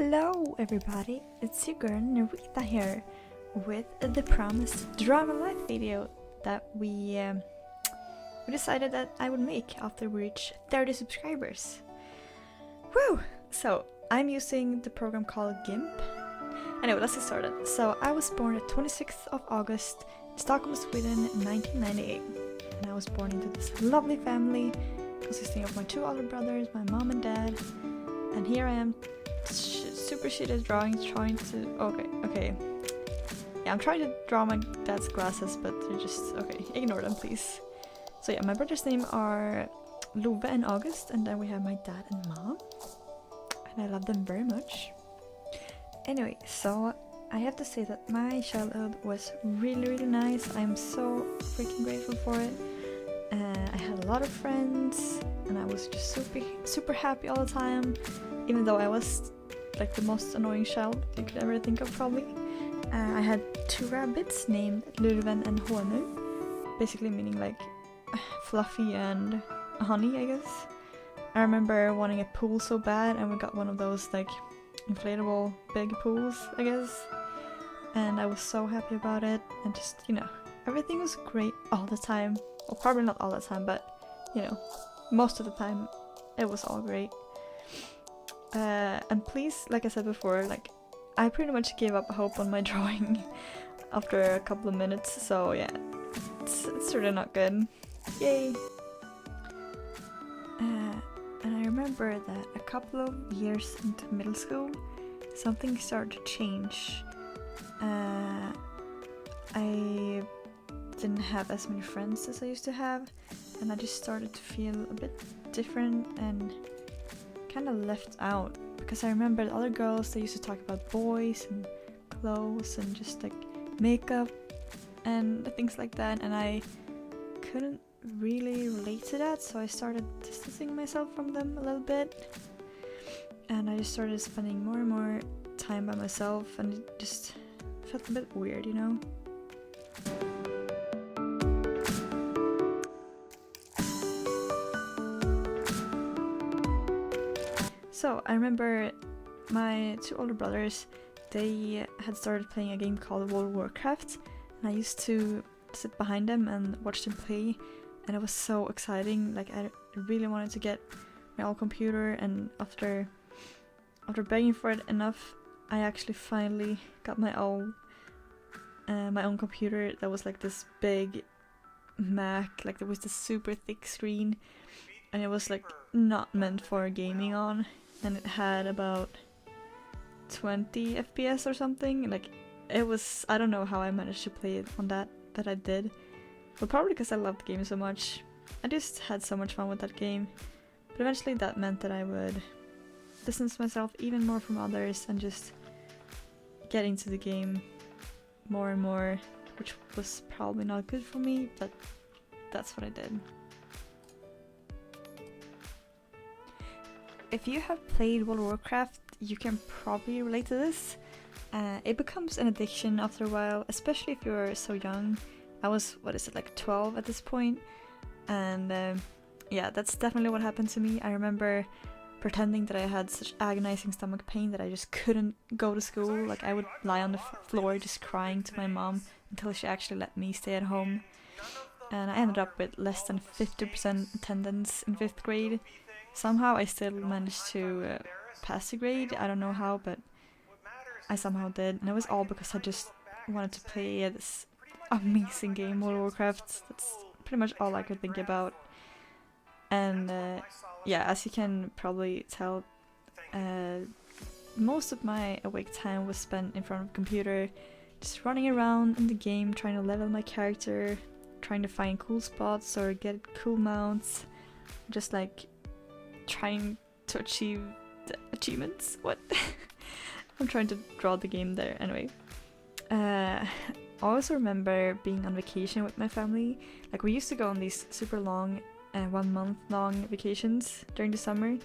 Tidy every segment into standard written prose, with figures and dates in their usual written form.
Hello everybody, it's your girl Narita here with the promised Drama Life video that we decided that I would make after we reach 30 subscribers. Woo! So I'm using the program called GIMP. Anyway, let's get started. So I was born the 26th of August in Stockholm, Sweden in 1998. And I was born into this lovely family consisting of my two older brothers, my mom and dad. And here I am, super shit at drawing, trying to... Okay. Yeah, I'm trying to draw my dad's glasses, but they're just... Okay, ignore them, please. So yeah, my brothers' names are Love and August, and then we have my dad and mom. And I love them very much. Anyway, so I have to say that my childhood was really nice. I'm so freaking grateful for it. I had a lot of friends, and I was just super happy all the time, even though I was like the most annoying child you could ever think of, probably. I had two rabbits named Lurven and Honung, basically meaning like fluffy and honey, I guess. I remember wanting a pool so bad, and we got one of those like inflatable big pools, I guess. And I was so happy about it, and just, you know, everything was great all the time. Well, probably not all the time, but, you know, most of the time it was all great. And please, like I said before, like, I pretty much gave up hope on my drawing after a couple of minutes, so yeah, it's really not good. Yay! And I remember that a couple of years into middle school, something started to change. I didn't have as many friends as I used to have, and I just started to feel a bit different and kind of left out, because I remember the other girls, they used to talk about boys and clothes and just like makeup and things like that, and I couldn't really relate to that, so I started distancing myself from them a little bit, and I just started spending more and more time by myself, and it just felt a bit weird, you know? So I remember my two older brothers, they had started playing a game called World of Warcraft, and I used to sit behind them and watch them play, and it was so exciting. Like, I really wanted to get my own computer, and after begging for it enough, I actually finally got my own computer that was like this big Mac, like there was this super thick screen, and it was like not meant for gaming on, and it had about 20 FPS or something. Like, it was, I don't know how I managed to play it on that, but I did. But probably because I loved the game so much. I just had so much fun with that game. But eventually that meant that I would distance myself even more from others and just get into the game more and more, which was probably not good for me, but that's what I did. If you have played World of Warcraft, you can probably relate to this. It becomes an addiction after a while, especially if you're so young. I was, like 12 at this point, and yeah, that's definitely what happened to me. I remember pretending that I had such agonizing stomach pain that I just couldn't go to school. Like, I would lie on the floor just crying to my mom until she actually let me stay at home. And I ended up with less than 50% attendance in 5th grade. Somehow I still managed to pass the grade. I don't know how, but I somehow did. And it was all because I just wanted to play this amazing game, World of Warcraft. That's pretty much all I could think about. And yeah, as you can probably tell, most of my awake time was spent in front of a computer, just running around in the game, trying to level my character, trying to find cool spots or get cool mounts, just like trying to achieve the achievements. What? I'm trying to draw the game there. Anyway, I also remember being on vacation with my family. Like, we used to go on these super long 1 month long vacations during the summer,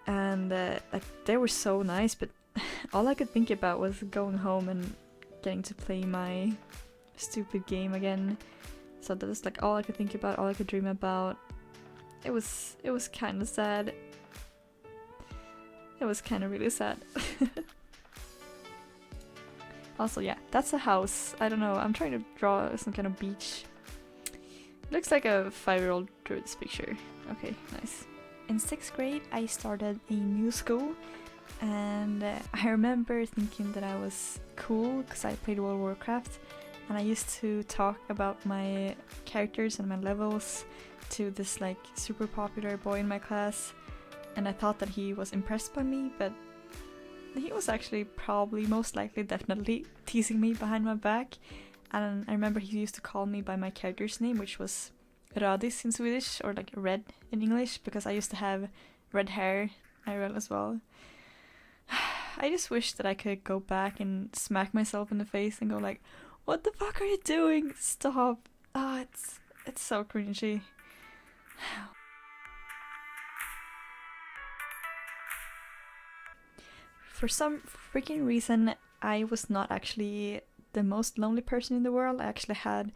and like, they were so nice, but all I could think about was going home and getting to play my stupid game again. So that was like all I could think about, all I could dream about. It was kind of sad. It was kind of really sad. Also, yeah, that's a house. I don't know, I'm trying to draw some kind of beach. It looks like a 5-year-old drew this picture. Okay, nice. In 6th grade, I started a new school, and I remember thinking that I was cool because I played World of Warcraft, and I used to talk about my characters and my levels to this like super popular boy in my class, and I thought that he was impressed by me, but he was actually probably most likely definitely teasing me behind my back. And I remember he used to call me by my character's name, which was Radis in Swedish, or like red in English, because I used to have red hair, IRL as well. I just wish that I could go back and smack myself in the face and go like, what the fuck are you doing? Stop. Ah, it's so cringy. For some freaking reason, I was not actually the most lonely person in the world. I actually had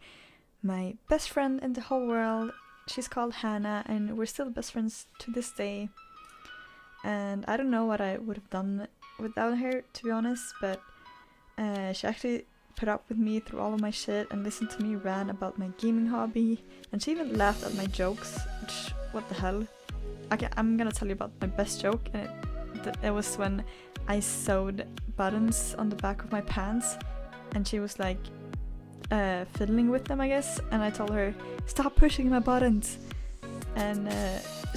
my best friend in the whole world. She's called Hannah, and we're still best friends to this day. And I don't know what I would have done without her, to be honest, but she actually put up with me through all of my shit and listened to me rant about my gaming hobby, and she even laughed at my jokes, which, what the hell. Okay, I'm gonna tell you about my best joke, and it was when I sewed buttons on the back of my pants, and she was like fiddling with them, I guess, and I told her, stop pushing my buttons, and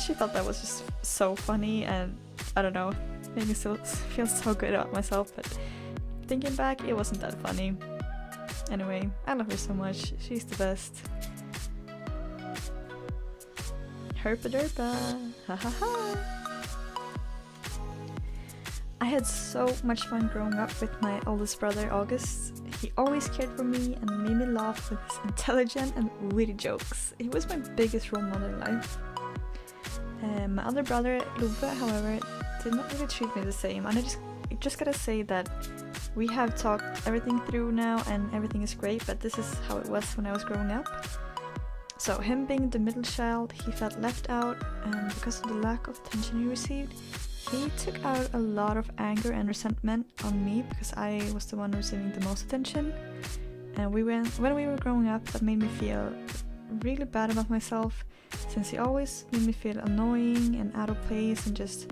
she thought that was just so funny, and I don't know, made me still feel so good about myself, but thinking back, it wasn't that funny. Anyway, I love her so much, she's the best. Herpa-derpa, ha ha ha! I had so much fun growing up with my oldest brother, August. He always cared for me and made me laugh with his intelligent and witty jokes. He was my biggest role model in life. My other brother, Love, however, did not really treat me the same, and I just gotta say that we have talked everything through now and everything is great, but this is how it was when I was growing up. So him being the middle child, he felt left out, and because of the lack of attention he received, he took out a lot of anger and resentment on me because I was the one receiving the most attention. And when we were growing up, that made me feel really bad about myself, since he always made me feel annoying and out of place and just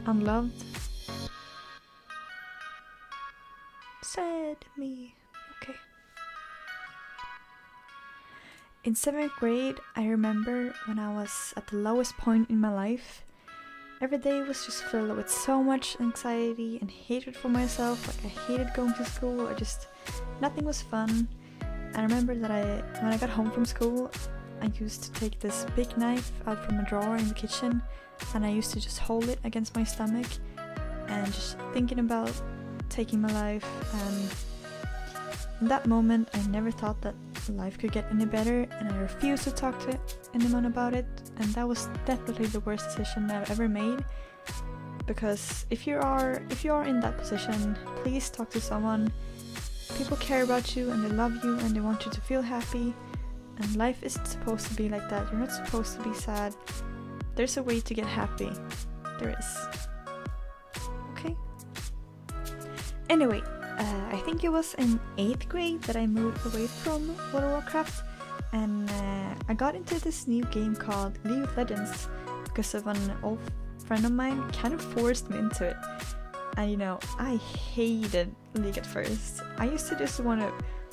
unloved. Sad me. Okay. In 7th grade, I remember when I was at the lowest point in my life. Every day was just filled with so much anxiety and hatred for myself. Like, I hated going to school, nothing was fun. I remember that when I got home from school, I used to take this big knife out from a drawer in the kitchen, and I used to just hold it against my stomach and just thinking about taking my life. And in that moment, I never thought that life could get any better, and I refused to talk to anyone about it, and that was definitely the worst decision I've ever made. Because if you are in that position, please talk to someone. People care about you and they love you and they want you to feel happy, and life isn't supposed to be like that. You're not supposed to be sad. There's a way to get happy. There is. Okay? Anyway, I think it was in 8th grade that I moved away from World of Warcraft, and I got into this new game called League of Legends because of an old friend of mine kind of forced me into it. And you know, I hated League at first. I used to just want to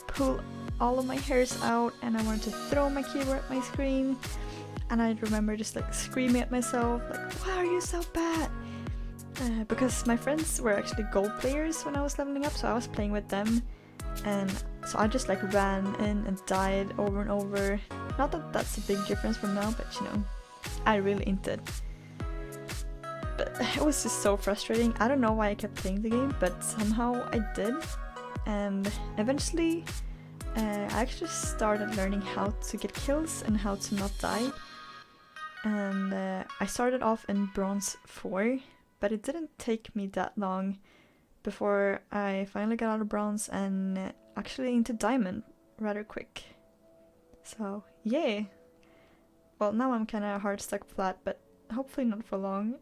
pull all of my hairs out, and I wanted to throw my keyboard at my screen, and I remember just like screaming at myself like, why are you so bad? Because my friends were actually gold players when I was leveling up, so I was playing with them, and so I just like ran in and died over and over. Not that that's a big difference from now, but you know, I really into it. But it was just so frustrating. I don't know why I kept playing the game, but somehow I did, and eventually I actually started learning how to get kills and how to not die. And I started off in Bronze 4, but it didn't take me that long before I finally got out of Bronze and actually into Diamond rather quick. So yeah. Well, now I'm kinda hard stuck flat, but hopefully not for long.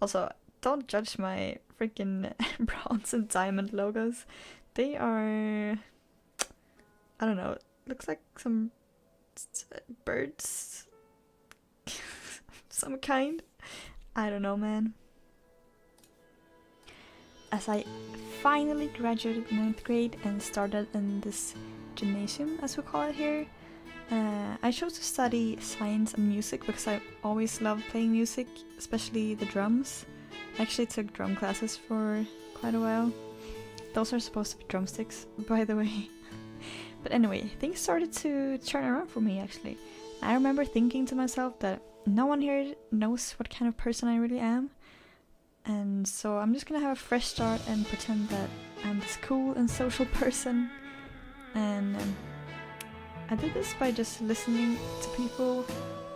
Also, don't judge my freaking bronze and diamond logos. They are, I don't know, looks like some birds, some kind. I don't know, man. As I finally graduated 9th grade and started in this gymnasium, as we call it here, I chose to study science and music because I always loved playing music, especially the drums. I actually took drum classes for quite a while. Those are supposed to be drumsticks, by the way. But anyway, things started to turn around for me actually. I remember thinking to myself that no one here knows what kind of person I really am. And so I'm just gonna have a fresh start and pretend that I'm this cool and social person. And I did this by just listening to people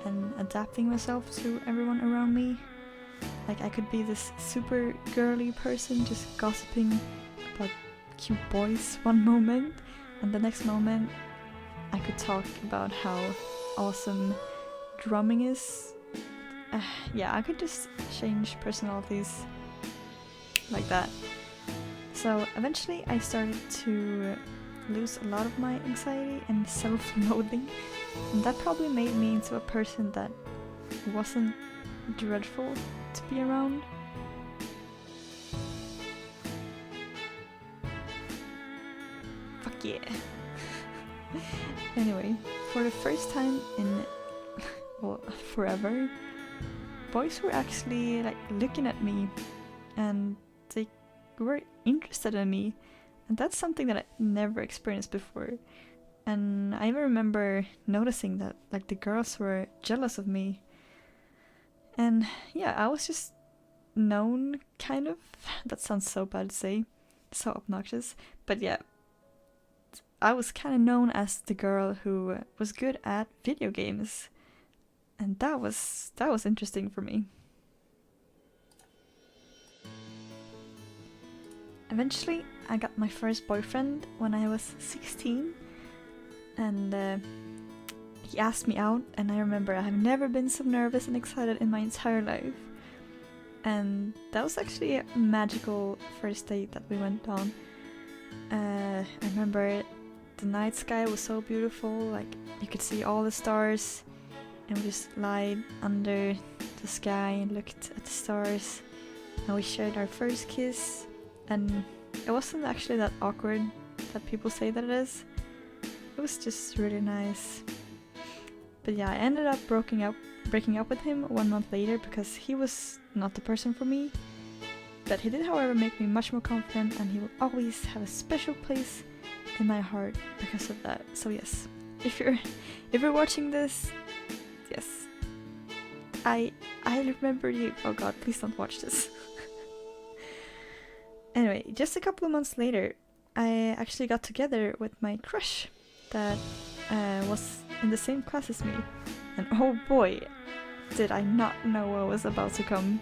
and adapting myself to everyone around me. Like I could be this super girly person just gossiping about cute boys one moment, and the next moment I could talk about how awesome drumming is. Yeah, I could just change personalities like that. So eventually I started to lose a lot of my anxiety and self-loathing, and that probably made me into a person that wasn't dreadful to be around. Fuck yeah. Anyway, for the first time in well, forever, boys were actually like looking at me and they were interested in me, and that's something that I never experienced before. And I even remember noticing that like the girls were jealous of me. And yeah, I was just known, kind of. That sounds so bad to say, so obnoxious, but yeah, I was kind of known as the girl who was good at video games, and that was interesting for me. Eventually, I got my first boyfriend when I was 16, and he asked me out, and I remember I've never been so nervous and excited in my entire life. And that was actually a magical first date that we went on. I remember the night sky was so beautiful, like you could see all the stars, and we just lied under the sky and looked at the stars, and we shared our first kiss, and it wasn't actually that awkward that people say that it is. It was just really nice. But yeah, I ended up breaking up with him 1 month later because he was not the person for me. But he did, however, make me much more confident, and he will always have a special place in my heart because of that. So yes, if you're watching this, yes, I remember you. Oh god, please don't watch this. Anyway, just a couple of months later, I actually got together with my crush that was in the same class as me, and oh boy, did I not know what was about to come.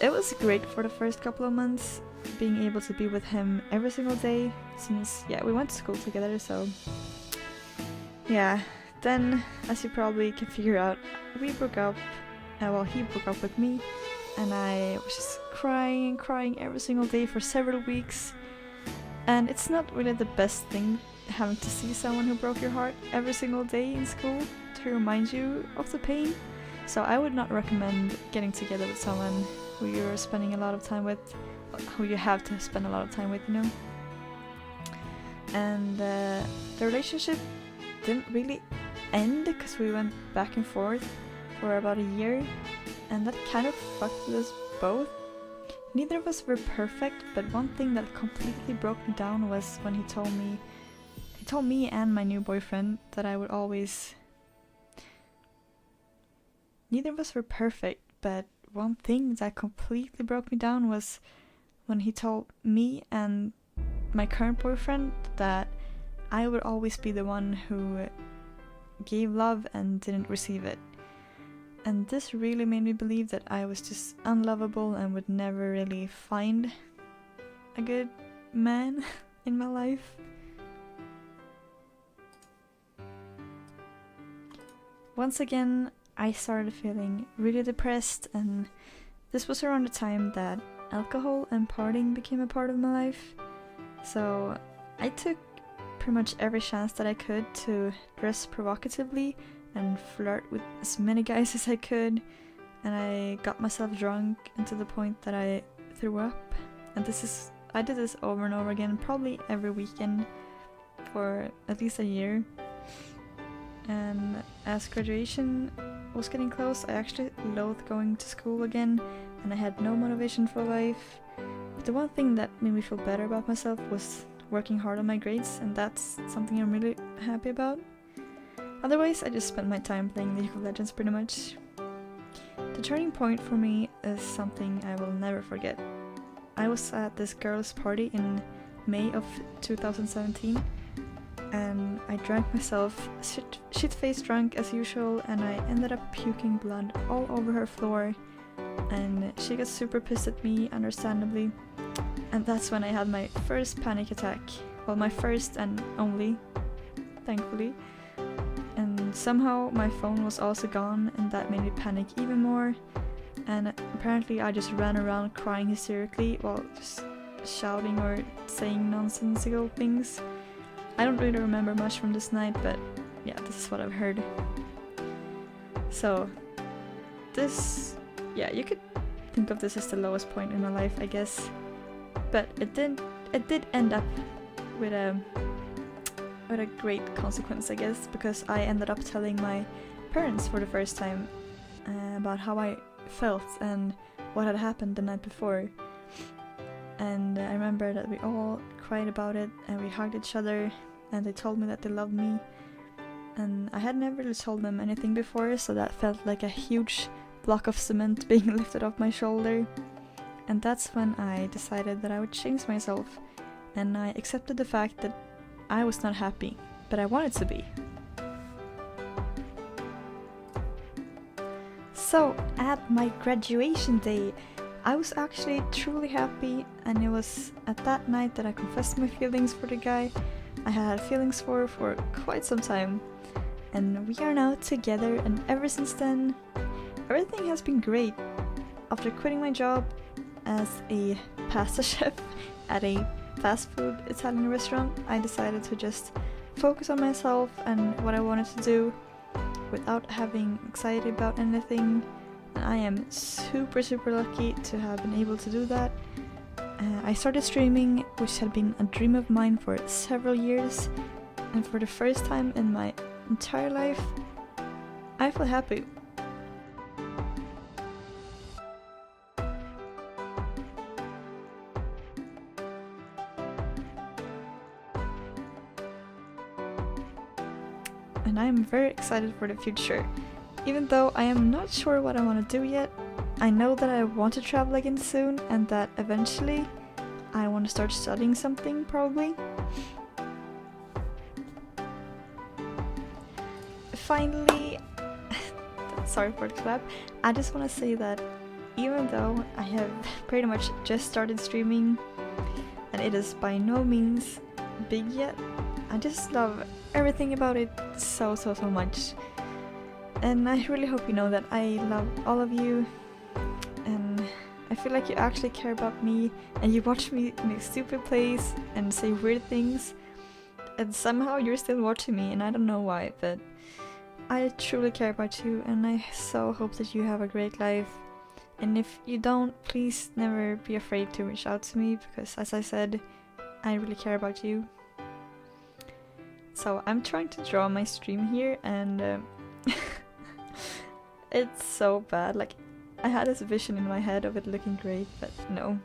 It was great for the first couple of months, being able to be with him every single day, since yeah, we went to school together, so yeah. Then, as you probably can figure out, we broke up. Well, he broke up with me, and I was just crying and crying every single day for several weeks. And it's not really the best thing having to see someone who broke your heart every single day in school to remind you of the pain. So I would not recommend getting together with someone who you're spending a lot of time with, who you have to spend a lot of time with, you know. And the relationship didn't really end because we went back and forth for about a year, and that kind of fucked with us both. Neither of us were perfect, but one thing that completely broke me down was when he told me and my new boyfriend that I would always... Neither of us were perfect, but one thing that completely broke me down was when he told me and my current boyfriend that I would always be the one who gave love and didn't receive it. And this really made me believe that I was just unlovable and would never really find a good man in my life. Once again, I started feeling really depressed and this was around the time that alcohol and partying became a part of my life. So I took pretty much every chance that I could to dress provocatively and flirt with as many guys as I could, and I got myself drunk and to the point that I threw up. And I did this over and over again, probably every weekend for at least a year. And as graduation was getting close, I actually loathed going to school again, and I had no motivation for life. But the one thing that made me feel better about myself was working hard on my grades, and that's something I'm really happy about. Otherwise, I just spent my time playing League of Legends pretty much. The turning point for me is something I will never forget. I was at this girl's party in May of 2017, and I drank myself shit-faced drunk as usual, and I ended up puking blood all over her floor, and she got super pissed at me, understandably. And that's when I had my first panic attack. Well, my first and only, thankfully. And somehow my phone was also gone, and that made me panic even more. And apparently I just ran around crying hysterically while just shouting or saying nonsensical things. I don't really remember much from this night, but yeah, this is what I've heard. So you could think of this as the lowest point in my life, I guess. But it did end up with a great consequence, I guess, because I ended up telling my parents for the first time about how I felt and what had happened the night before. And I remember that we all cried about it, and we hugged each other, and they told me that they loved me. And I had never really told them anything before, so that felt like a huge block of cement being lifted off my shoulder. And that's when I decided that I would change myself, and I accepted the fact that I was not happy, but I wanted to be. So, at my graduation day, I was actually truly happy, and it was at that night that I confessed my feelings for the guy I had feelings for quite some time. And we are now together, and ever since then, everything has been great. After quitting my job as a pasta chef at a fast food Italian restaurant, I decided to just focus on myself and what I wanted to do without having anxiety about anything. And I am super lucky to have been able to do that. I started streaming, which had been a dream of mine for several years, and for the first time in my entire life, I feel happy. And I am very excited for the future. Even though I am not sure what I want to do yet, I know that I want to travel again soon, and that eventually I want to start studying something, probably. Finally, sorry for the clap, I just want to say that even though I have pretty much just started streaming, and it is by no means big yet, I just love everything about it so much. And I really hope you know that I love all of you, and I feel like you actually care about me, and you watch me make stupid plays and say weird things, and somehow you're still watching me, and I don't know why, but I truly care about you, and I so hope that you have a great life. And if you don't, please never be afraid to reach out to me, because as I said, I really care about you. So I'm trying to draw my stream here, and it's so bad. Like, I had this vision in my head of it looking great, but no.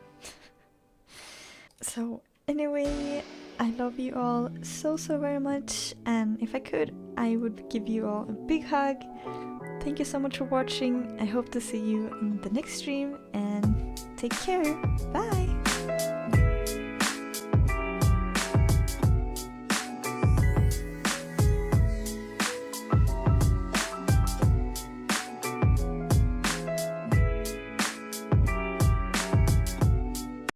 So anyway, I love you all so very much, and if I could, I would give you all a big hug. Thank you so much for watching. I hope to see you in the next stream, and take care. Bye!